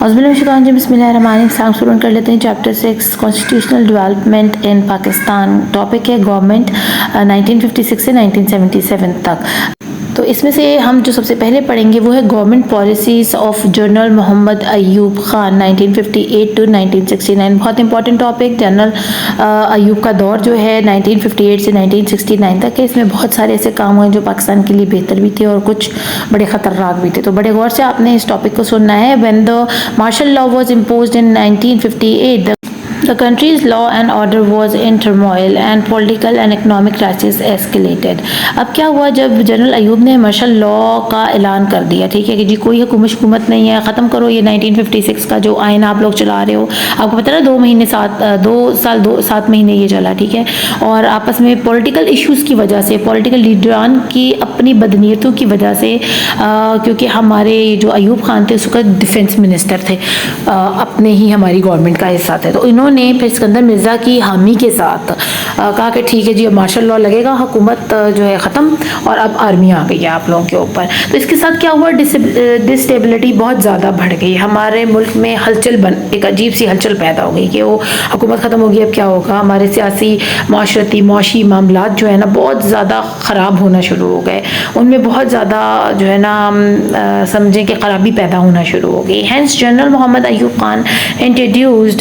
بسم اللہ الرحمن الرحیم شروع کر لیتے ہیں chapter 6 constitutional development in Pakistan. Topic ہے گورنمنٹ 1956 سے 1977 تک. تو اس میں سے ہم جو سب سے پہلے پڑھیں گے وہ ہے government policies of general Muhammad Ayub Khan 1958 to 1969. بہت امپورٹنٹ ٹاپک. جنرل ایوب کا دور جو ہے 1958 سے 1969 تک ہے. اس میں بہت سارے ایسے کام ہوئے جو پاکستان کے لیے بہتر بھی تھے اور کچھ بڑے خطرناک بھی تھے. تو بڑے غور سے آپ نے اس ٹاپک کو سننا ہے. When the martial law was imposed in 1958, the country's law and order was in turmoil and political and economic crisis escalated. اب کیا ہوا جب جنرل ایوب نے مارشل لا کا اعلان کر دیا, ٹھیک ہے, کہ جی کوئی حکومت نہیں ہے, ختم کرو یہ 1956 کا جو آئین آپ لوگ چلا رہے ہو. آپ کو پتہ نا 2 سال 7 مہینے یہ چلا, ٹھیک ہے, اور آپس میں پولیٹیکل ایشوز کی وجہ سے, پولیٹیکل لیڈران کی اپنی بدنیتوں کی وجہ سے, کیونکہ ہمارے جو ایوب خان تھے اس کا ڈیفینس منسٹر تھے, اپنے ہی ہماری گورنمنٹ کا حصہ تھے, تو انہوں نے پھر اسکندر مرزا کی حامی کے ساتھ کہا کہ ٹھیک ہے جی اب مارشل لا لگے گا, حکومت جو ہے ختم اور اب آرمی آ گئی ہے آپ لوگوں کے اوپر. تو اس کے ساتھ کیا ہوا, ڈسٹیبلٹی بہت زیادہ بڑھ گئی. ہمارے ملک میں ایک عجیب سی ہلچل پیدا ہو گئی کہ وہ حکومت ختم ہوگی, اب کیا ہوگا. ہمارے سیاسی معاشی معاملات جو ہے نا بہت زیادہ خراب ہونا شروع ہو گئے, ان میں بہت زیادہ جو ہے نا سمجھیں کہ خرابی پیدا ہونا شروع ہو گئی. Hence general Muhammad Ayub Khan introduced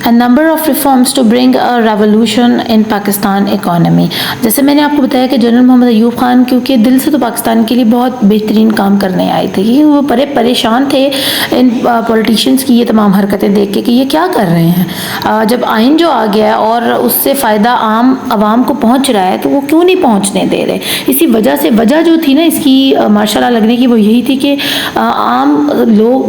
a number of reforms to bring a revolution in Pakistan economy. جیسے میں نے آپ کو بتایا کہ جنرل محمد ایوب خان کیونکہ دل سے تو پاکستان کے لیے بہت بہترین کام کرنے آئے تھے, کیونکہ وہ بڑے پریشان تھے ان پولیٹیشینز کی یہ تمام حرکتیں دیکھ کے کہ یہ کیا کر رہے ہیں. جب آئین جو آ گیا اور اس سے فائدہ عام عوام کو پہنچ رہا ہے تو وہ کیوں نہیں پہنچنے دے رہے. اسی وجہ جو تھی نا اس کی مارشل لا لگنے کی وہ یہی تھی کہ عام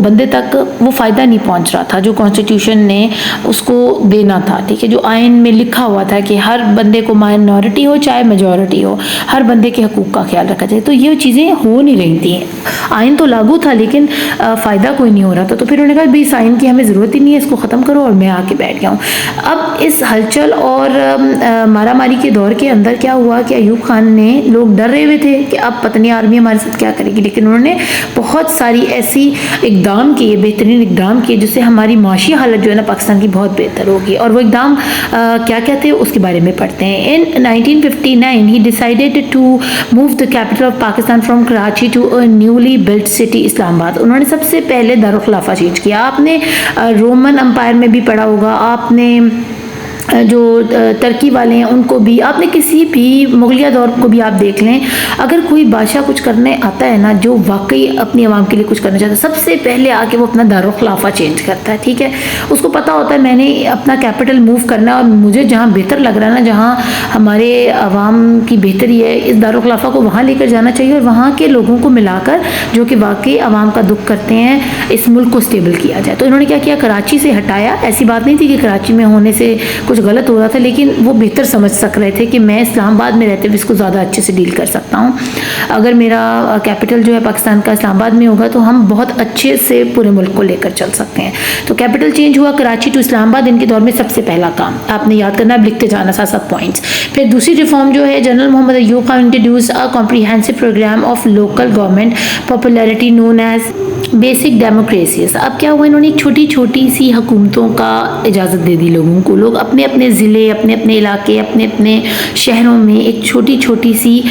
بندے تک وہ فائدہ نہیں پہنچ رہا تھا جو کانسٹیٹیوشن نے اس کو دینا تھا, ٹھیک ہے, جو آئین میں لکھا ہوا تھا کہ ہر بندے کو مائنورٹی ہو چاہے میجورٹی ہو, ہر بندے کے حقوق کا خیال رکھا جائے. تو یہ چیزیں ہو نہیں رہی تھیں. آئین تو لاگو تھا لیکن فائدہ کوئی نہیں ہو رہا تھا. تو پھر انہوں نے کہا بھی اس آئین کی ہمیں ضرورت ہی نہیں ہے, اس کو ختم کرو, اور میں آ کے بیٹھ گیا ہوں. اب اس ہلچل اور مارا ماری کے دور کے اندر کیا ہوا کہ ایوب خان نے, لوگ ڈر رہے ہوئے تھے کہ اب پتہ نہیں آرمی ہمارے ساتھ کیا کرے گی, لیکن انہوں نے بہت ساری ایسی اقدام کیے, بہترین اقدام کیے جس سے ہماری معاشی حالت جو ہے نا پاکستان کی بہت بہتر ہوگی. اور وہ اقدام کیا کہتے ہیں اس کے بارے میں پڑھتے ہیں. ان 1959 he decided to move the capital of Pakistan from Karachi to a newly built city اسلام آباد. انہوں نے سب سے پہلے دارالخلافہ چینج کیا. آپ نے رومن امپائر میں بھی پڑھا ہوگا, آپ نے جو ترکی والے ہیں ان کو بھی, آپ نے کسی بھی مغلیہ دور کو بھی آپ دیکھ لیں, اگر کوئی بادشاہ کچھ کرنے آتا ہے نا جو واقعی اپنی عوام کے لیے کچھ کرنا چاہتا ہے, سب سے پہلے آ کے وہ اپنا دارالخلافہ چینج کرتا ہے, ٹھیک ہے. اس کو پتہ ہوتا ہے میں نے اپنا کیپٹل موو کرنا اور مجھے جہاں بہتر لگ رہا ہے نا, جہاں ہمارے عوام کی بہتری ہے, اس دارالخلافہ کو وہاں لے کر جانا چاہیے اور وہاں کے لوگوں کو ملا کر جو کہ واقعی عوام کا دکھ کرتے ہیں اس ملک کو اسٹیبل کیا جائے. تو انہوں نے کیا کیا, کراچی سے ہٹایا. ایسی بات نہیں تھی کہ کراچی میں ہونے سے کچھ غلط ہو رہا تھا, لیکن وہ بہتر سمجھ سک رہے تھے کہ میں اسلام آباد میں رہتے ہوئے اس کو زیادہ اچھے سے ڈیل کر سکتا ہوں. اگر میرا کیپٹل جو ہے پاکستان کا اسلام آباد میں ہوگا تو ہم بہت اچھے سے پورے ملک کو لے کر چل سکتے ہیں. تو کیپٹل چینج ہوا کراچی ٹو اسلام آباد, ان کے دور میں سب سے پہلا کام. آپ نے یاد کرنا, اب لکھتے جانا ساتھ پوائنٹس. پھر دوسری ریفارم جو ہے general Muhammad Ayub Khan introduce a comprehensive programme of local government popularity known as basic democracies. اب کیا ہوا, انہوں نے چھوٹی چھوٹی سی حکومتوں کا اجازت دے دی لوگوں کو. لوگ اپنے اپنے ضلع, اپنے اپنے علاقے, اپنے اپنے شہروں میں ایک چھوٹی چھوٹی سی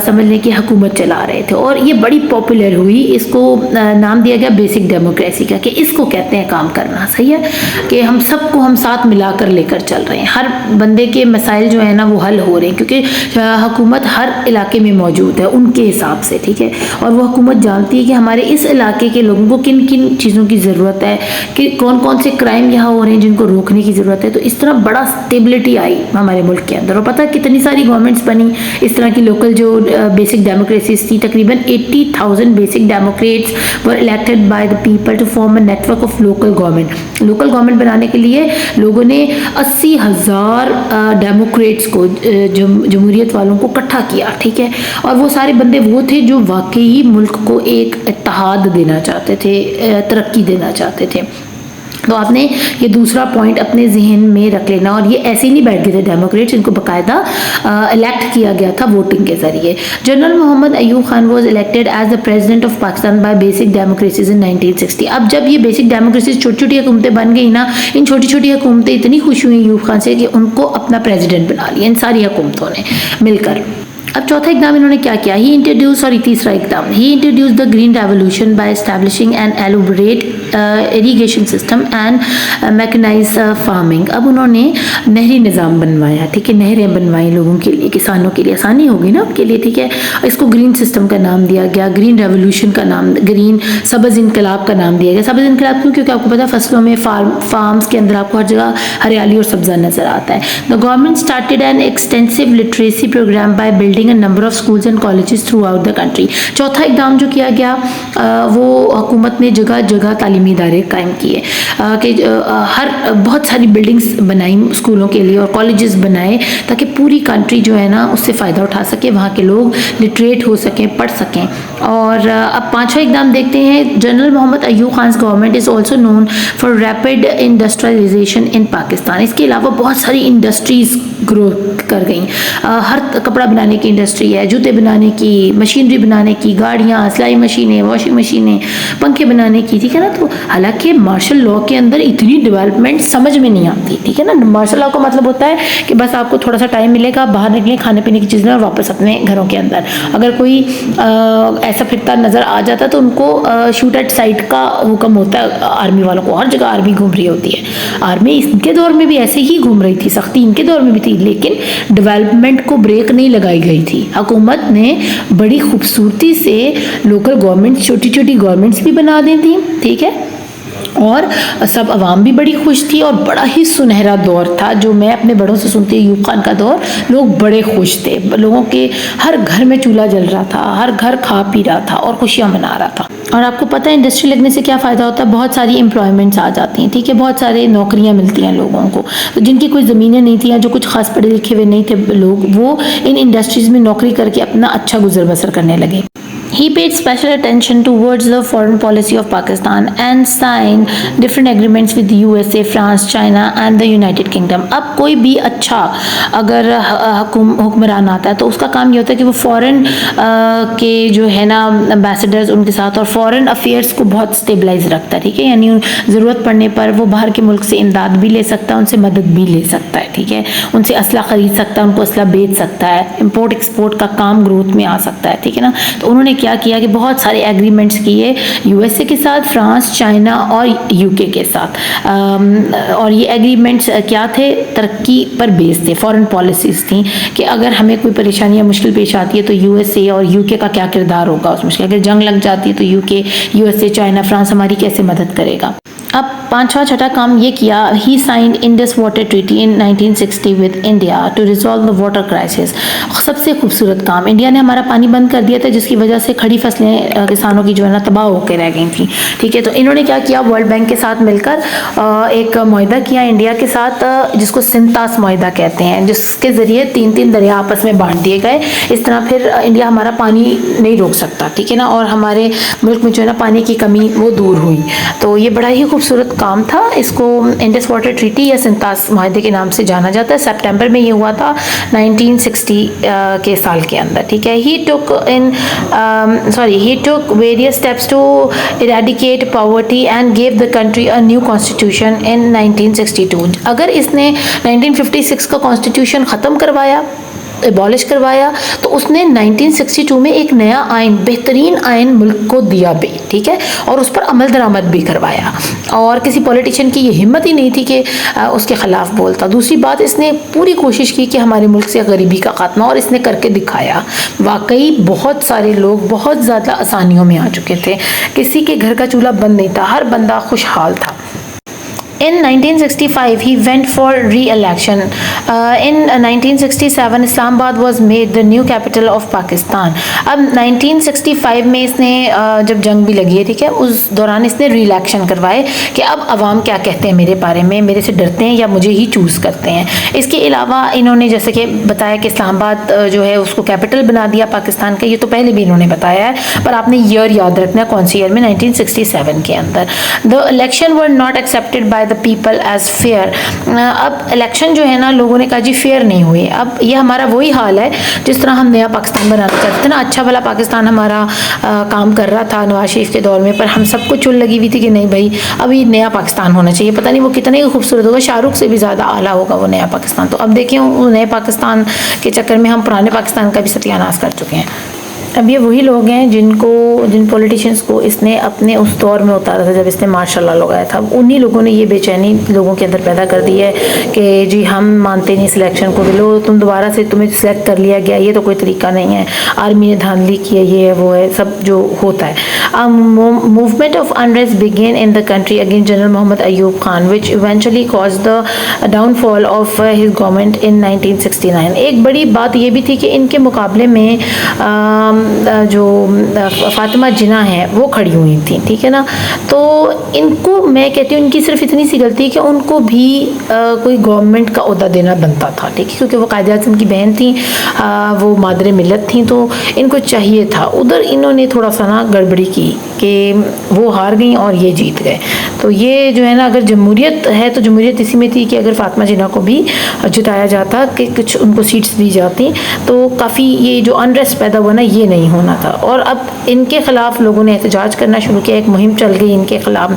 سمجھ لیں کہ حکومت چلا رہے تھے, اور یہ بڑی پاپولر ہوئی. اس کو نام دیا گیا بیسک ڈیموکریسی کا, کہ اس کو کہتے ہیں کام کرنا, صحیح ہے, کہ ہم سب کو ہم ساتھ ملا کر لے کر چل رہے ہیں. ہر بندے کے مسائل جو ہیں نا وہ حل ہو رہے ہیں, کیونکہ حکومت ہر علاقے میں موجود ہے ان کے حساب سے, ٹھیک ہے, اور وہ حکومت جانتی ہے کہ ہمارے اس علاقے کے لوگوں کو کن کن چیزوں کی ضرورت ہے, کہ کون کون سے کرائم یہاں ہو رہے ہیں جن کو روکنے کی ضرورت ہے. تو اس طرح بڑا اسٹیبلٹی آئی ہمارے ملک کے اندر, اور پتہ کتنی ساری گورنمنٹس بنی اس طرح کی لوکل جو بیسک ڈیموکریسیز تھی. تقریباً 80,000 basic democrats were elected by the people to form a network of local government. Local government بنانے کے لیے لوگوں نے 80,000 ڈیموکریٹس کو, جمہوریت والوں کو اکٹھا کیا, ٹھیک ہے, اور وہ سارے بندے وہ تھے جو واقعی ملک کو ایک اتحاد دینا چاہتے تھے, ترقی دینا چاہتے تھے. تو آپ نے یہ دوسرا پوائنٹ اپنے ذہن میں رکھ لینا. اور یہ ایسے ہی نہیں بیٹھ گئے تھے ڈیموکریٹس, ان کو باقاعدہ الیکٹ کیا گیا تھا ووٹنگ کے ذریعے. General Muhammad Ayub Khan was elected as the president of Pakistan by basic democracies in 1960. اب جب یہ بیسک ڈیموکریسیز چھوٹی چھوٹی حکومتیں بن گئی نا, ان چھوٹی چھوٹی حکومتیں اتنی خوش ہوئی ایوب خان سے کہ ان کو اپنا پریزیڈنٹ بنا لیا ان ساری حکومتوں نے مل کر. اب چوتھا اقدام انہوں نے کیا کیا, تیسرا اقدام, ہی introduce the green revolution by establishing an elaborate irrigation system and mechanise farming. اب انہوں نے نہری نظام بنوایا, ٹھیک ہے, نہریں بنوائیں لوگوں کے لیے, کسانوں کے لیے آسانی ہوگی نا ان کے لیے, ٹھیک ہے. اس کو گرین سسٹم کا نام دیا گیا, گرین ریولوشن کا نام, گرین سبز انقلاب کا نام دیا گیا. سبز انقلاب کیوں؟ کیونکہ آپ کو پتا فصلوں میں فارمز کے اندر آپ کو ہر جگہ ہریالی اور سبزہ نظر آتا ہے. The government started an extensive literacy programme by building a number of schools and colleges throughout the country. چوتھا اقدام جو کیا گیا وہ حکومت نے جگہ جگہ تعلیمی ادارے قائم کیے کہ بہت ساری بلڈنگز بنائیں اسکولوں کے لیے اور کالجز بنائے تاکہ پوری کنٹری جو ہے نا اس سے فائدہ اٹھا سکے, وہاں کے لوگ لٹریٹ ہو سکیں, پڑھ سکیں. اور اب پانچواں اقدام دیکھتے ہیں. General Muhammad Ayub Khan's government is also known for rapid industrialization in Pakistan. اس کے علاوہ بہت ساری انڈسٹریز گرو کر گئیں, ہر کپڑا بنانے کی انڈسٹری ہے, جوتے بنانے کی, مشینری بنانے کی, گاڑیاں, سلائی مشینیں, واشنگ مشینیں, پنکھے بنانے کی, ٹھیک ہے نا. تو حالانکہ مارشل لاء کے اندر اتنی ڈیولپمنٹ سمجھ میں نہیں آتی, ٹھیک ہے نا. مارشل لاء کا مطلب ہوتا ہے کہ بس آپ کو تھوڑا سا ٹائم ملے گا, باہر نکلیں, کھانے پینے کی چیزیں اور واپس اپنے گھروں کے اندر. اگر کوئی ایسا پھرتا نظر آ جاتا تو ان کو شوٹ ایٹ سائٹ کا حکم ہوتا ہے آرمی والوں کو. ہر جگہ آرمی گھوم رہی ہوتی ہے. آرمی ان کے دور میں بھی ایسے ہی گھوم رہی تھی, سختی ان کے دور میں بھی تھی, لیکن ڈیولپمنٹ کو بریک نہیں لگائی گئی تھی. حکومت نے بڑی خوبصورتی سے لوکل گورنمنٹ, چھوٹی چھوٹی گورنمنٹس بھی بنا دی تھی, ٹھیک ہے, اور سب عوام بھی بڑی خوش تھی. اور بڑا ہی سنہرا دور تھا جو میں اپنے بڑوں سے سنتی ہوں, ایوب خان کا دور. لوگ بڑے خوش تھے, لوگوں کے ہر گھر میں چولہا جل رہا تھا, ہر گھر کھا پی رہا تھا اور خوشیاں منا رہا تھا. اور آپ کو پتہ ہے انڈسٹری لگنے سے کیا فائدہ ہوتا ہے, بہت ساری امپلائمنٹس آ جاتی ہیں, ٹھیک ہے, بہت سارے نوکریاں ملتی ہیں لوگوں کو. تو جن کی کوئی زمینیں نہیں تھیں یا جو کچھ خاص پڑھے لکھے ہوئے نہیں تھے لوگ, وہ ان انڈسٹریز میں نوکری کر کے اپنا اچھا گزر بسر کرنے لگے. He paid special attention towards the foreign policy of Pakistan and signed different agreements with USA, France, China and the United Kingdom. اب کوئی بھی اچھا اگر حکمران آتا ہے تو اس کا کام یہ ہوتا ہے کہ وہ فورن کے جو ہے نا امبیسڈرز ان کے ساتھ اور فورن افیئرس کو بہت اسٹیبلائز رکھتا ہے, ٹھیک ہے. یعنی ضرورت پڑنے پر وہ باہر کے ملک سے امداد بھی لے سکتا ہے, ان سے مدد بھی لے سکتا ہے, ٹھیک ہے, ان سے اسلحہ خرید سکتا ہے, ان کو اسلحہ بیچ سکتا ہے, امپورٹ ایکسپورٹ کا کام گروتھ میں آ سکتا ہے, ٹھیک ہے نا. تو انہوں نے کیا کہ بہت سارے ایگریمنٹس کیے یو ایس اے کے ساتھ, فرانس, چائنا اور یو کے کے ساتھ. اور یہ ایگریمنٹس کیا تھے, ترقی پر بیس تھے, فورن پالیسیز تھیں کہ اگر ہمیں کوئی پریشانی یا مشکل پیش آتی ہے تو یو ایس اے اور یو کے کا کیا کردار ہوگا اس مشکل, اگر جنگ لگ جاتی ہے تو یو کے, U S A, China, France ہماری کیسے مدد کرے گا. اب پانچواں چھٹا کام یہ کیا, he signed Indus water treaty in 1960 with India to resolve the water crisis. سب سے خوبصورت کام, انڈیا نے ہمارا پانی بند کر دیا تھا جس کی وجہ سے کھڑی فصلیں کسانوں کی جو ہے نا تباہ ہو کے رہ گئی تھیں, ٹھیک ہے. تو انہوں نے کیا کیا, ورلڈ بینک کے ساتھ مل کر ایک معاہدہ کیا انڈیا کے ساتھ جس کو سنتاس معاہدہ کہتے ہیں, جس کے ذریعے 3 دریا آپس میں بانٹ دیے گئے. اس طرح پھر انڈیا ہمارا پانی نہیں روک سکتا, ٹھیک ہے نا, اور ہمارے ملک میں جو ہے نا پانی کی کمی وہ دور ہوئی. تو یہ بڑا ہی خوبصورت کام تھا. اس کو انڈس واٹر ٹریٹی یا سنتاس معاہدے کے نام سے جانا جاتا ہے. سپٹمبر میں یہ ہوا تھا 1960 کے سال کے اندر, ٹھیک ہے. He took various steps to eradicate poverty and gave the country a new constitution in 1962. اگر اس نے 1956 کا کانسٹیٹیوشن ختم کروایا, ایبالش کروایا, تو اس نے 1962 میں ایک نیا آئین, بہترین آئین ملک کو دیا بھی, ٹھیک ہے, اور اس پر عمل درآمد بھی کروایا. اور کسی پولیٹیشین کی یہ ہمت ہی نہیں تھی کہ اس کے خلاف بولتا. دوسری بات, اس نے پوری کوشش کی کہ ہمارے ملک سے غریبی کا خاتمہ, اور اس نے کر کے دکھایا. واقعی بہت سارے لوگ بہت زیادہ آسانیوں میں آ چکے تھے, کسی کے گھر کا چولہا بند نہیں تھا, ہر بندہ خوشحال تھا. In 1965, he went for re-election. In 1967, Islamabad was made the new capital of Pakistan. اب 1965 میں اس نے جب جنگ بھی لگی ہے ٹھیک ہے اس دوران اس نے ری الیکشن کروائے کہ اب عوام کیا کہتے ہیں میرے بارے میں, میرے سے ڈرتے ہیں یا مجھے ہی چوز کرتے ہیں. اس کے علاوہ انہوں نے جیسے کہ بتایا کہ اسلام آباد جو ہے اس کو کیپٹل بنا دیا پاکستان کا, یہ تو پہلے بھی انہوں نے بتایا ہے پر آپ نے ایئر یاد رکھنا ہے کون سی ایئر میں, 1967 کے اندر. The election were not accepted by the people as fair. اب الیکشن جو ہے نا لوگوں نے کہا جی فیئر نہیں ہوئی. اب یہ ہمارا وہی حال ہے جس طرح ہم نیا پاکستان بنانا چاہتے تھے نا, اچھا بھلا پاکستان ہمارا کام کر رہا تھا نواز شریف کے دور میں, پر ہم سب کو چل لگی ہوئی تھی کہ نہیں بھائی اب یہ نیا پاکستان ہونا چاہیے. پتہ نہیں وہ کتنے خوبصورت ہوگا, شاہ رخ سے بھی زیادہ اعلیٰ ہوگا وہ نیا پاکستان. تو اب دیکھیں وہ نئے پاکستان کے چکر میں ہم پرانے پاکستان کا بھی ستیہ ناش کر چکے ہیں. اب یہ وہی لوگ ہیں جن پولیٹیشینس کو اس نے اپنے اس دور میں اتارا تھا جب اس نے ماشاء اللہ لگایا تھا, انہی لوگوں نے یہ بے چینی لوگوں کے اندر پیدا کر دی ہے کہ جی ہم مانتے نہیں سلیکشن کو, لو تم دوبارہ سے تمہیں سلیکٹ کر لیا گیا, یہ تو کوئی طریقہ نہیں ہے, آرمی نے دھاندلی کی ہے, یہ ہے وہ ہے سب جو ہوتا ہے. Movement of unrest began in the country against general Muhammad Ayub Khan which eventually caused the downfall of his government in 1969. ایک بڑی بات یہ بھی تھی کہ ان کے مقابلے میں جو فاطمہ جناح ہیں وہ کھڑی ہوئی تھیں ٹھیک ہے نا. تو ان کو میں کہتی ہوں ان کی صرف اتنی سی غلطی کہ ان کو بھی کوئی گورنمنٹ کا عہدہ دینا بنتا تھا ٹھیک ہے, کیونکہ وہ قائد اعظم کی بہن تھیں, وہ مادر ملت تھیں, تو ان کو چاہیے تھا. ادھر انہوں نے تھوڑا سا نا گڑبڑی کی کہ وہ ہار گئیں اور یہ جیت گئے. تو یہ جو ہے نا اگر جمہوریت ہے تو جمہوریت اسی میں تھی کہ اگر فاطمہ جناح کو بھی جتایا جاتا کہ کچھ ان کو سیٹس دی جاتی تو کافی یہ جو انریسٹ پیدا ہوا نا یہ نہیں ہونا تھا. اور اب ان کے خلاف لوگوں نے احتجاج کرنا شروع کیا, ایک مہم چل گئی ان کے خلاف,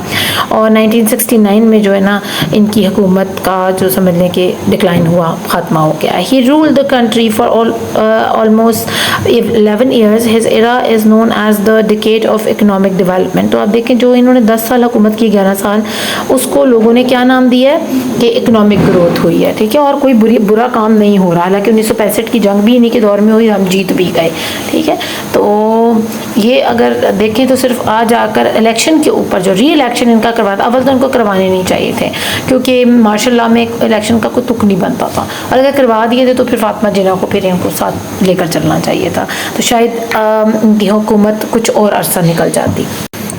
اور 1969 میں جو ہے نا ان کی حکومت کا جو سمجھ لیں کہ ڈکلائن ہوا, خاتمہ ہو گیا. He ruled the country for almost 11 years. His era is known as the decade of economic development. تو آپ دیکھیں جو انہوں نے 10 سال حکومت کی, 11 سال, اس کو لوگوں نے کیا نام دیا ہے کہ اکنامک گروتھ ہوئی ہے ٹھیک ہے, اور کوئی برا کام نہیں ہو رہا. حالانکہ 1965 کی جنگ بھی انہی کے دور میں ہوئی, ہم جیت بھی گئے ٹھیک ہے. تو یہ اگر دیکھیں تو صرف آج آ کر الیکشن کے اوپر جو ری الیکشن ان کا کرواتا, اول تو ان کو کروانے نہیں چاہیے تھے کیونکہ ماشاء اللہ میں الیکشن کا کوئی تک نہیں بنتا تھا, اور اگر کروا دیے تھے تو پھر فاطمہ جناح کو پھر ان کو ساتھ لے کر چلنا چاہیے تھا, تو شاید ان کی حکومت کچھ اور عرصہ نکل جاتی.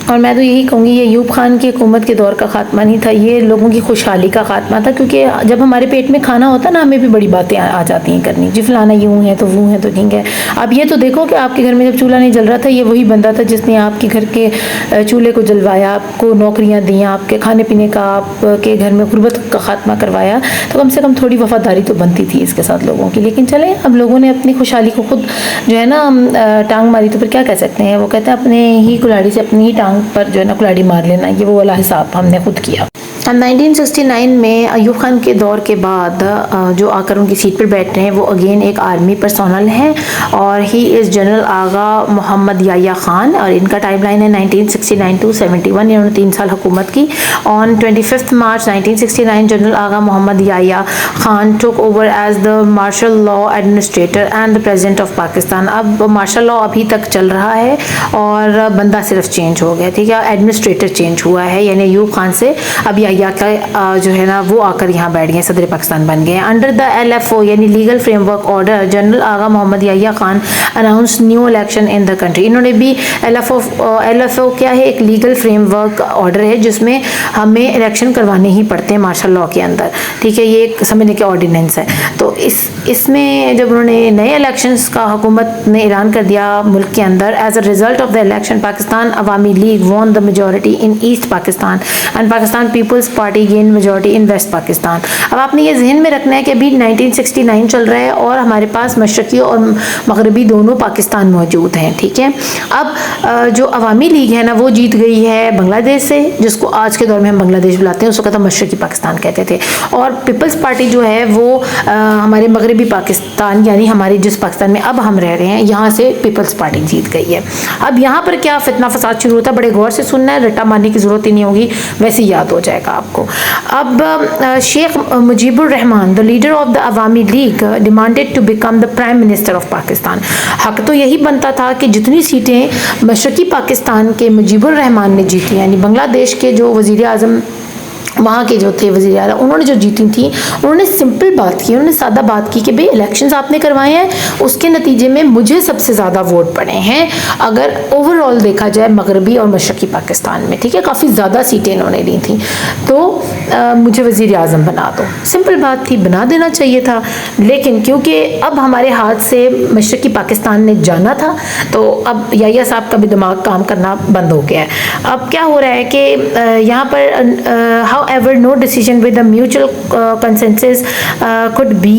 اور میں تو یہی کہوں گی یہ ایوب خان کی حکومت کے دور کا خاتمہ نہیں تھا, یہ لوگوں کی خوشحالی کا خاتمہ تھا. کیونکہ جب ہمارے پیٹ میں کھانا ہوتا ہے نا ہمیں بھی بڑی باتیں آ جاتی ہیں کرنی, جی فلانا یوں ہے تو وہ ہے تو ٹھیک ہے. اب یہ تو دیکھو کہ آپ کے گھر میں جب چولہا نہیں جل رہا تھا یہ وہی بندہ تھا جس نے آپ کے گھر کے چولہے کو جلوایا, آپ کو نوکریاں دیں, آپ کے کھانے پینے کا, آپ کے گھر میں غربت کا خاتمہ کروایا. تو کم سے کم تھوڑی وفاداری تو بنتی تھی اس کے ساتھ لوگوں کی. لیکن چلیں اب لوگوں نے اپنی خوشحالی کو خود جو ہے نا ٹانگ ماری, تو پھر کیا کہہ سکتے ہیں. وہ کہتے ہیں اپنے ہی کلاڑی سے اپنی ہی ٹانگ پر جو ہے نا کلاڑی مار لینا, یہ وہ والا حساب ہم نے خود کیا. 1969 میں ایوب خان کے دور کے بعد جو آ کر ان کی سیٹ پر بیٹھ رہے ہیں وہ اگین ایک آرمی پرسونل ہیں, اور ہی از جنرل آغا محمد یحییٰ خان, اور ان کا ٹائم لائن ہے 1969 to 71. انہوں نے 3 سال حکومت کی. On 25 March 1969 general Agha Muhammad Yahya Khan took over as the martial law administrator and the president of Pakistan. اب مارشل لا ابھی تک چل رہا ہے اور بندہ صرف چینج ہو گیا ٹھیک ہے, ایڈمنسٹریٹر چینج ہوا ہے, یعنی ایوب خان سے اب یحییٰ کا جو ہے نا وہ آ کر یہاں بیٹھ گئے, صدر پاکستان بن گئے. انڈر دا LFO یعنی legal framework order general Agha Muhammad Yahya Khan announce new election in the country. انہوں نے بھی LFO کیا ہے, ایک لیگل فریم ورک آرڈر ہے جس میں ہمیں الیکشن کروانے ہی پڑتے ہیں مارشل لا کے اندر ٹھیک ہے, یہ ایک سمجھنے کے آرڈیننس ہے. تو اس میں جب انہوں نے نئے الیکشنز کا حکومت نے اعلان کر دیا ملک کے اندر, as a result of the election Pakistan Awami League won the majority in east Pakistan and Pakistan Peoples Party gain majority in waste Pakistan. اب آپ نے یہ ذہن میں رکھنا ہے کہ ابھی 1969 چل رہا ہے اور ہمارے پاس مشرقی اور مغربی دونوں پاکستان موجود ہیں ٹھیک ہے. اب جو عوامی لیگ ہے نا وہ جیت گئی ہے بنگلہ دیش سے, جس کو آج کے دور میں ہم بنگلہ دیش بلاتے ہیں, اس وقت ہم مشرقی پاکستان کہتے تھے. اور پیپلز پارٹی جو ہے وہ ہمارے مغربی پاکستان یعنی ہماری جس پاکستان میں اب ہم رہ رہے ہیں یہاں سے پیپلز پارٹی جیت گئی ہے. اب یہاں پر کیا فتنہ فساد شروع ہوتا ہے, بڑے غور سے سننا ہے, رٹا مارنے کی ضرورت ہی نہیں ہوگی, ویسے یاد ہو جائے گا آپ کو. اب شیخ مجیب الرحمان the leader of the عوامی league demanded to become the prime minister of Pakistan. حق تو یہی بنتا تھا کہ جتنی سیٹیں مشرقی پاکستان کے مجیب الرحمان نے جیتی, یعنی بنگلہ دیش کے جو وزیر اعظم وہاں کے جو تھے وزیر اعلیٰ انہوں نے جو جیتی تھیں انہوں نے سمپل بات کی, انہوں نے سادہ بات کی کہ بھئی الیکشنز آپ نے کروائے ہیں, اس کے نتیجے میں مجھے سب سے زیادہ ووٹ پڑے ہیں اگر اوور آل دیکھا جائے مغربی اور مشرقی پاکستان میں, ٹھیک ہے, کافی زیادہ سیٹیں انہوں نے لی تھیں, تو مجھے وزیر اعظم بنا دو. سمپل بات تھی, بنا دینا چاہیے تھا, لیکن کیونکہ اب ہمارے ہاتھ سے مشرقی پاکستان نے جانا تھا تو اب یحییٰ صاحب کا بھی دماغ کام کرنا بند ہو گیا ہے. اب کیا ہو رہا ہے کہ یہاں پر however no decision with a mutual consensus could be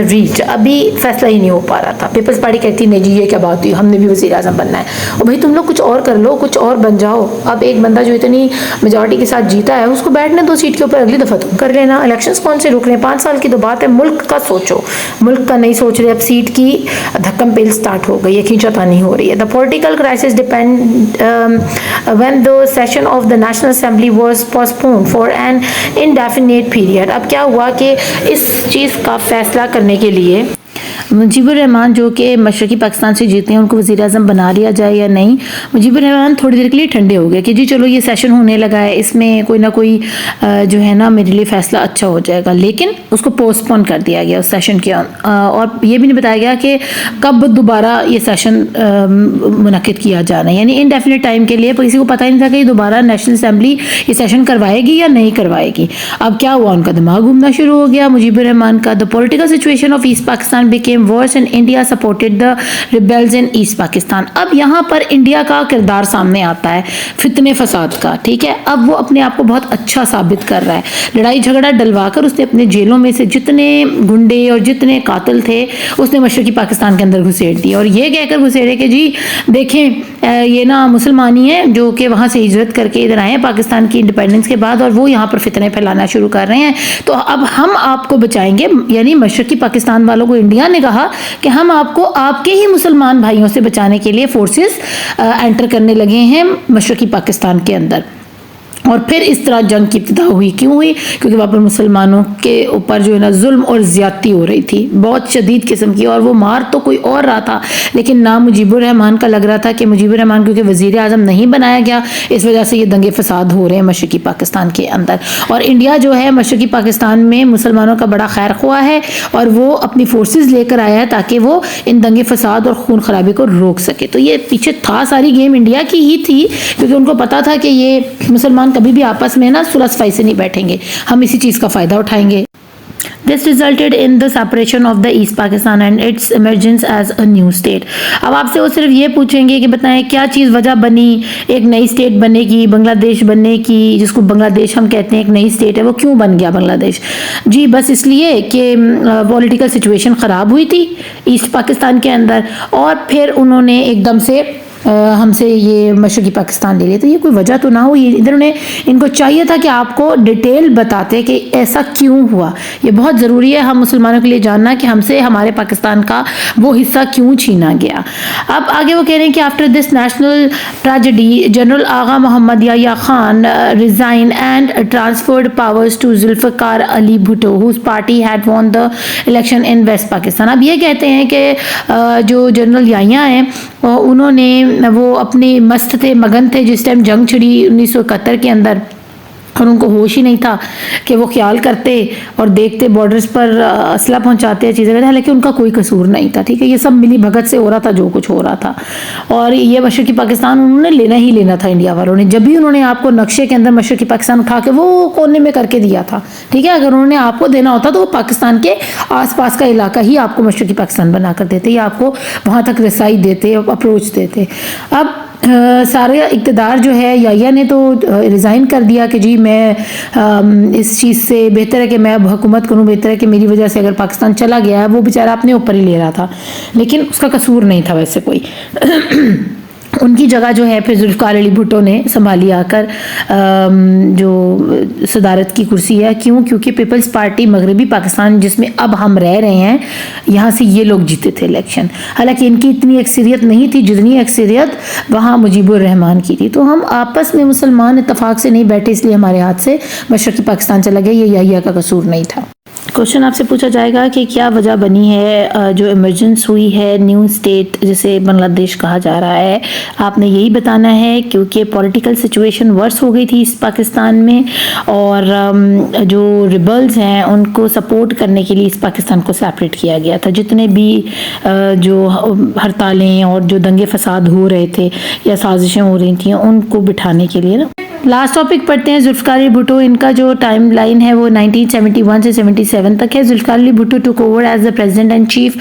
reached. ابھی فیصلہ ہی نہیں ہو پا رہا تھا. پیپلز پارٹی کہتی نہیں جی یہ کیا بات ہوئی, ہم نے بھی وزیر اعظم بننا ہے. اور بھائی تم لوگ کچھ اور کر لو, کچھ اور بن جاؤ. اب ایک بندہ جو اتنی میجورٹی کے ساتھ جیتا ہے اس کو بیٹھنے 2 سیٹ کے اوپر, اگلی دفعہ تم کر لینا. الیکشنز کون سے رک رہے ہیں, 5 سال کی تو بات ہے, ملک کا سوچو, ملک کا نہیں سوچ رہے. اب سیٹ کی دھکم پیل سٹارٹ ہو گئی ہے, کھینچاتانی ہو رہی ہے. The political crisis depend when the session of the National Assembly was postponed for an indefinite period. اب کیا ہوا کہ اس چیز کا فیصلہ کرنے کے لیے مجیب الرحمان جو کہ مشرقی پاکستان سے جیتے ہیں ان کو وزیر اعظم بنا لیا جائے یا نہیں. مجیب الرحمان تھوڑی دیر کے لیے ٹھنڈے ہو گئے کہ جی چلو یہ سیشن ہونے لگا ہے, اس میں کوئی نہ کوئی جو ہے نا میرے لیے فیصلہ اچھا ہو جائے گا, لیکن اس کو پوسٹ پون کر دیا گیا اس سیشن کے, اور یہ بھی نہیں بتایا گیا کہ کب دوبارہ یہ سیشن منعقد کیا جانا ہے, یعنی انڈیفینٹ ٹائم کے لیے. کسی کو پتہ ہی نہیں تھا کہ یہ دوبارہ نیشنل اسمبلی یہ سیشن کروائے گی یا نہیں کروائے گی. اب کیا ہوا, ان کا دماغ گھومنا شروع ہو گیا مجیب الرحمان کا. The political situation of East Pakistan became worse and India supported the rebels in East Pakistan. اب یہاں پر انڈیا کا کردار سامنے آتا ہے فتنے فساد کا, ٹھیک ہے. اب وہ اپنے آپ کو بہت اچھا ثابت کر رہا ہے. لڑائی جھگڑا ڈلوا کر اس نے اپنے جیلوں میں سے جتنے گنڈے اور جتنے قاتل تھے اس نے مشرقی پاکستان کے اندر گھسیٹ دی, اور یہ کہہ کر گھسیڑے کہ جی دیکھیں یہ نا مسلمانی ہیں جو کہ وہاں سے ہجرت کر کے ادھر آئے ہیں پاکستان کی انڈیپینڈنس کے بعد, اور وہ یہاں پر فتنے پھیلانا شروع کر رہے ہیں, تو اب ہم آپ کو بچائیں گے. یعنی مشرقی پاکستان والوں کو انڈیا نے کہا کہ ہم آپ کو آپ کے ہی مسلمان بھائیوں سے بچانے کے لیے فورسز انٹر کرنے لگے ہیں مشرقی پاکستان کے اندر. اور پھر اس طرح جنگ کی ابتدا ہوئی. کیوں ہوئی؟ کیونکہ وہاں پر مسلمانوں کے اوپر جو ہے نا ظلم اور زیادتی ہو رہی تھی بہت شدید قسم کی, اور وہ مار تو کوئی اور رہا تھا لیکن نام مجیب الرحمان کا لگ رہا تھا کہ مجیب الرحمان کیونکہ وزیر اعظم نہیں بنایا گیا اس وجہ سے یہ دنگے فساد ہو رہے ہیں مشرقی پاکستان کے اندر. اور انڈیا جو ہے مشرقی پاکستان میں مسلمانوں کا بڑا خیر خواہ ہے اور وہ اپنی فورسز لے کر آیا ہے تاکہ وہ ان دنگے فساد اور خون خرابی کو روک سکے. تو یہ پیچھے تھا ساری گیم انڈیا کی ہی تھی, کیونکہ ان کو پتا تھا کہ یہ مسلمان کبھی بھی آپس میں نا صلح صفائی سے نہیں بیٹھیں گے, ہم اسی چیز کا فائدہ اٹھائیں گے. This resulted in the separation of the East Pakistan and its emergence as a new state. اب آپ سے وہ صرف یہ پوچھیں گے کہ بتائیں کیا چیز وجہ بنی ایک نئی اسٹیٹ بننے کی, بنگلہ دیش بننے کی, جس کو بنگلہ دیش ہم کہتے ہیں ایک نئی اسٹیٹ ہے, وہ کیوں بن گیا بنگلہ دیش؟ جی بس اس لیے کہ پولیٹیکل سچویشن خراب ہوئی تھی ایسٹ پاکستان کے اندر, اور پھر انہوں نے ایک دم سے ہم سے یہ مشرقی پاکستان لے لیے. تو یہ کوئی وجہ تو نہ ہوئی, ادھر نے ان کو چاہیے تھا کہ آپ کو ڈیٹیل بتاتے کہ ایسا کیوں ہوا. یہ بہت ضروری ہے ہم مسلمانوں کے لیے جاننا کہ ہم سے ہمارے پاکستان کا وہ حصہ کیوں چھینا گیا. اب آگے وہ کہہ رہے ہیں کہ after this national tragedy general Agha Muhammad Yahya Khan resign and transferred powers to Zulfikar Ali Bhutto whose party head won the election in waste Pakistan. اب یہ کہتے ہیں کہ جو جنرل یحییٰ ہیں انہوں نے وہ اپنی مست تھے, مگن تھے جس ٹائم جنگ چھڑی 1971 کے اندر, اور ان کو ہوش ہی نہیں تھا کہ وہ خیال کرتے اور دیکھتے بارڈرز پر اسلحہ پہنچاتے چیزیں کرتے, حالانکہ ان کا کوئی قصور نہیں تھا. ٹھیک ہے, یہ سب ملی بھگت سے ہو رہا تھا جو کچھ ہو رہا تھا, اور یہ مشرقی پاکستان انہوں نے لینا ہی لینا تھا انڈیا والوں نے. جب بھی انہوں نے آپ کو نقشے کے اندر مشرقی پاکستان اٹھا کے وہ کونے میں کر کے دیا تھا, ٹھیک ہے, اگر انہوں نے آپ کو دینا ہوتا تو وہ پاکستان کے آس پاس کا علاقہ ہی آپ کو مشرقی پاکستان بنا کر دیتے, یا آپ کو وہاں تک رسائی دیتے, اپروچ دیتے. اب سارے اقتدار جو ہے یحییٰ نے تو ریزائن کر دیا کہ جی میں اس چیز سے بہتر ہے کہ میں اب حکومت کروں, بہتر ہے کہ میری وجہ سے اگر پاکستان چلا گیا ہے. وہ بیچارہ اپنے اوپر ہی لے رہا تھا, لیکن اس کا قصور نہیں تھا ویسے کوئی. ان کی جگہ جو ہے پھر ذوالفقار علی بھٹو نے سنبھالی آ کر جو صدارت کی کرسی ہے. کیوں؟ کیونکہ پیپلز پارٹی مغربی پاکستان جس میں اب ہم رہ رہے ہیں, یہاں سے یہ لوگ جیتے تھے الیکشن, حالانکہ ان کی اتنی اکثریت نہیں تھی جتنی اکثریت وہاں مجیب الرحمان کی تھی. تو ہم آپس میں مسلمان اتفاق سے نہیں بیٹھے, اس لیے ہمارے ہاتھ سے مشرقی پاکستان چلا گیا. یہ یحییٰ کا قصور نہیں تھا. کوشچن آپ سے پوچھا جائے گا کہ کیا وجہ بنی ہے جو ایمرجنس ہوئی ہے نیو اسٹیٹ جسے بنگلہ دیش کہا جا رہا ہے. آپ نے یہی بتانا ہے کیونکہ پولیٹیکل سچویشن ورس ہو گئی تھی اس پاکستان میں اور جو ریبلز ہیں ان کو سپورٹ کرنے کے لیے اس پاکستان کو سیپریٹ کیا گیا تھا. جتنے بھی جو ہڑتالیں اور جو دنگے فساد ہو رہے تھے یا سازشیں ہو رہی تھیں ان کو بٹھانے کے لیے نا. لاسٹ ٹاپک پڑھتے ہیں ذوالفقار علی بھٹو. ان کا جو ٹائم لائن ہے وہ 1971 سے 77 تک ہے. Zulfiqar Ali Bhutto took over as the president and chief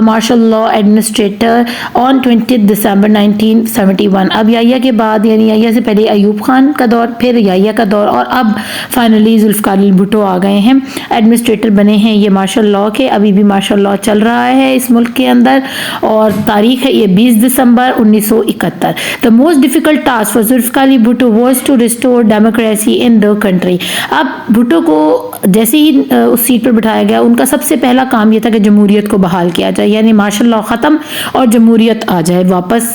martial law administrator on 20 دسمبر 1971. اب یحییٰ کے بعد یعنی یحییٰ سے پہلے ایوب خان کا دور, پھر یحییٰ کا دور اور اب فائنلی ذوالفقار علی بھٹو آ گئے ہیں, ایڈمنسٹریٹر بنے ہیں یہ مارشل لا کے. ابھی بھی مارشل لا چل رہا ہے اس ملک کے اندر اور تاریخ ہے یہ 20 دسمبر 1971. The most difficult task for Zulfikar Ali Bhutto was to restore democracy in the country. اب بھٹو کو جیسے ہی اس سیٹ پر بٹھایا گیا ان کا سب سے پہلا کام یہ تھا کہ جمہوریت کو بحال کیا جائے, یعنی مارشل لا ختم اور جمہوریت آ جائے واپس.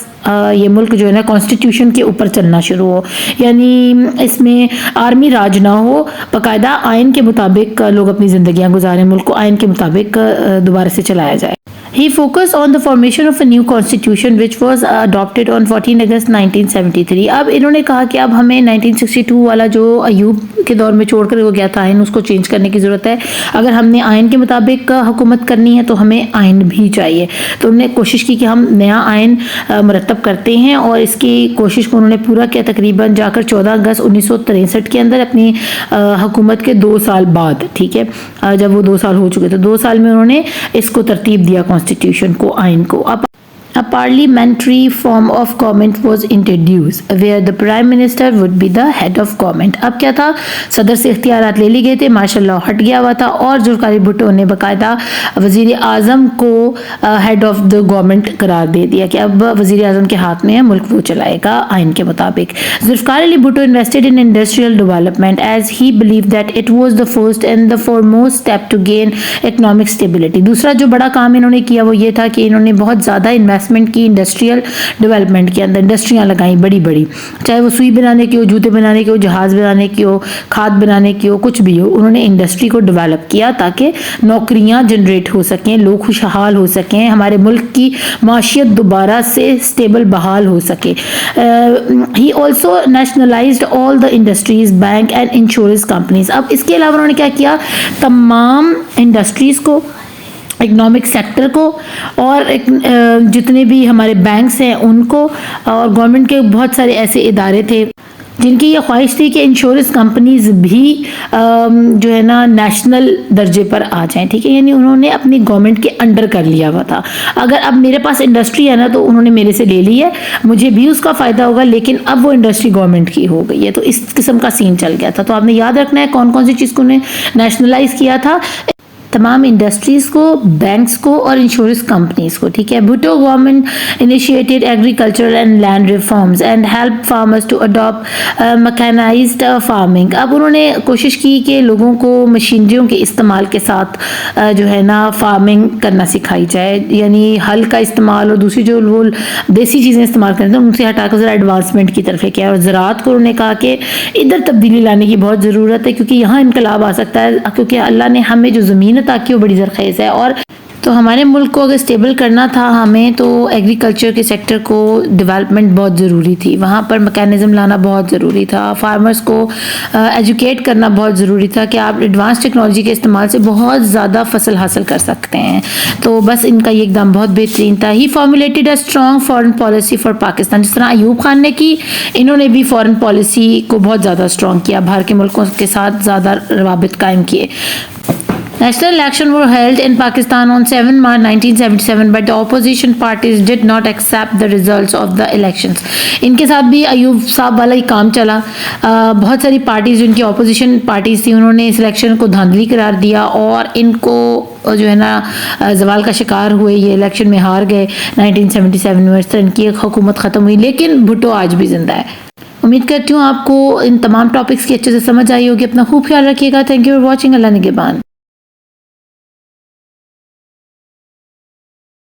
یہ ملک جو ہے نا کانسٹیٹیوشن کے اوپر چلنا شروع ہو, یعنی اس میں آرمی راج نہ ہو, باقاعدہ آئین کے مطابق لوگ اپنی زندگیاں گزاریں, ملک کو آئین کے مطابق دوبارہ سے چلایا جائے. He focused on the formation of a new constitution which was adopted on 14 August 1973. اب انہوں نے کہا کہ اب ہمیں 1962 والا جو ایوب کے دور میں چھوڑ کر ہو گیا تھا آئین, اس کو چینج کرنے کی ضرورت ہے. اگر ہم نے آئین کے مطابق حکومت کرنی ہے تو ہمیں آئین بھی چاہیے. تو انہوں نے کوشش کی کہ ہم نیا آئین مرتب کرتے ہیں اور اس کی کوشش کو انہوں نے پورا کیا تقریباً جا کر 14 اگست 1963 کے اندر اپنی حکومت کے 2 سال بعد. ٹھیک ہے, جب وہ 2 سال ہو چکے تو 2 سال میں انہوں نے اس کو ترتیب دیا کانسٹیٹیوشن کو, آئین کو. اب A parliamentary form of government was introduced where the prime minister would be the head of government. اب کیا تھا, صدر سے اختیارات لے لی گئے تھے, مارشل لا ہٹ گیا ہوا تھا اور ذوالفقار علی بھٹو نے باقاعدہ وزیر اعظم کو ہیڈ آف دا گورنمنٹ قرار دے دیا کہ اب وزیر اعظم کے ہاتھ میں ہے, ملک وہ چلائے گا آئین کے مطابق. Zulfiqar Ali Bhutto invested in industrial development as he believed that it was the first and the foremost step to gain economic stability. دوسرا جو بڑا کام انہوں نے کیا وہ یہ تھا کہ انہوں نے بہت زیادہ انویسٹمنٹ کی انڈسٹریل ڈیولپمنٹ کے اندر, انڈسٹریاں لگائیں بڑی بڑی, چاہے وہ سوئی بنانے کی ہو, جوتے بنانے کی ہو, جہاز بنانے کی ہو, کھاد بنانے کی ہو, کچھ بھی ہو. انہوں نے انڈسٹری کو ڈیولپ کیا تاکہ نوکریاں جنریٹ ہو سکیں, لوگ خوشحال ہو سکیں, ہمارے ملک کی معاشیت دوبارہ سے اسٹیبل بحال ہو سکے. He also nationalised all the industries, bank and insurance companies. اب اس کے علاوہ انہوں نے کیا کیا, تمام انڈسٹریز کو, اکنامک سیکٹر کو اور جتنے بھی ہمارے بینکس ہیں ان کو, اور گورنمنٹ کے بہت سارے ایسے ادارے تھے جن کی یہ خواہش تھی کہ انشورنس کمپنیز بھی جو ہے نا نیشنل درجے پر آ جائیں. ٹھیک ہے, یعنی انہوں نے اپنی گورنمنٹ کے انڈر کر لیا ہوا تھا. اگر اب میرے پاس انڈسٹری ہے نا تو انہوں نے میرے سے لے لی ہے, مجھے بھی اس کا فائدہ ہوگا, لیکن اب وہ انڈسٹری گورنمنٹ کی ہو گئی ہے. تو اس قسم کا سین چل گیا تھا. تو آپ نے یاد رکھنا ہے کون کون سی چیز کو انہیں نیشنلائز کیا تھا, تمام انڈسٹریز کو, بینکس کو اور انشورنس کمپنیز کو. ٹھیک ہے. Bhutto government initiated agricultural and land reforms and help farmers to adapt mechanised farming. اب انہوں نے کوشش کی کہ لوگوں کو مشینریوں کے استعمال کے ساتھ جو ہے نا فارمنگ کرنا سکھائی جائے, یعنی ہل کا استعمال اور دوسری جو وہ دیسی چیزیں استعمال کرتے ہیں ان سے ہٹا کر ذرا ایڈوانسمنٹ کی طرف کیا. اور زراعت کو انہوں نے کہا کہ ادھر تبدیلی لانے کی بہت ضرورت ہے کیونکہ یہاں انقلاب آ سکتا ہے, کیونکہ اللہ نے ہمیں جو زمین تاکہ وہ بڑی زرخیز ہے, اور تو ہمارے ملک کو اگر اسٹیبل کرنا تھا ہمیں تو ایگریکلچر کے سیکٹر کو ڈیولپمنٹ بہت ضروری تھی, وہاں پر میکینزم لانا بہت ضروری تھا, فارمرز کو ایجوکیٹ کرنا بہت ضروری تھا کہ آپ ایڈوانس ٹیکنالوجی کے استعمال سے بہت زیادہ فصل حاصل کر سکتے ہیں. تو بس ان کا یہ اقدام بہت بہترین تھا. He formulated a strong foreign policy for Pakistan. جس طرح ایوب خان نے کی, انہوں نے بھی فارن پالیسی کو بہت زیادہ اسٹرانگ کیا, باہر کے ملکوں کے ساتھ زیادہ روابط قائم کیے. National elections were held in Pakistan on 7 March 1977 but the opposition parties did not accept the results of the elections. ان کے ساتھ بھی ایوب صاحب والا ہی کام چلا. بہت ساری پارٹیز جن کی اپوزیشن پارٹیز تھیں انہوں نے اس الیکشن کو دھاندلی قرار دیا اور ان کو جو ہے نا زوال کا شکار ہوئے, یہ الیکشن میں ہار گئے 1977 میں. اس طرح ان کی ایک حکومت ختم ہوئی, لیکن بھٹو آج بھی زندہ ہے. امید کرتی ہوں آپ کو ان تمام ٹاپکس کی اچھے سے سمجھ آئی ہوگی. اپنا خوب خیال رکھیے گا. Thank you for watching. Allah نگہبان.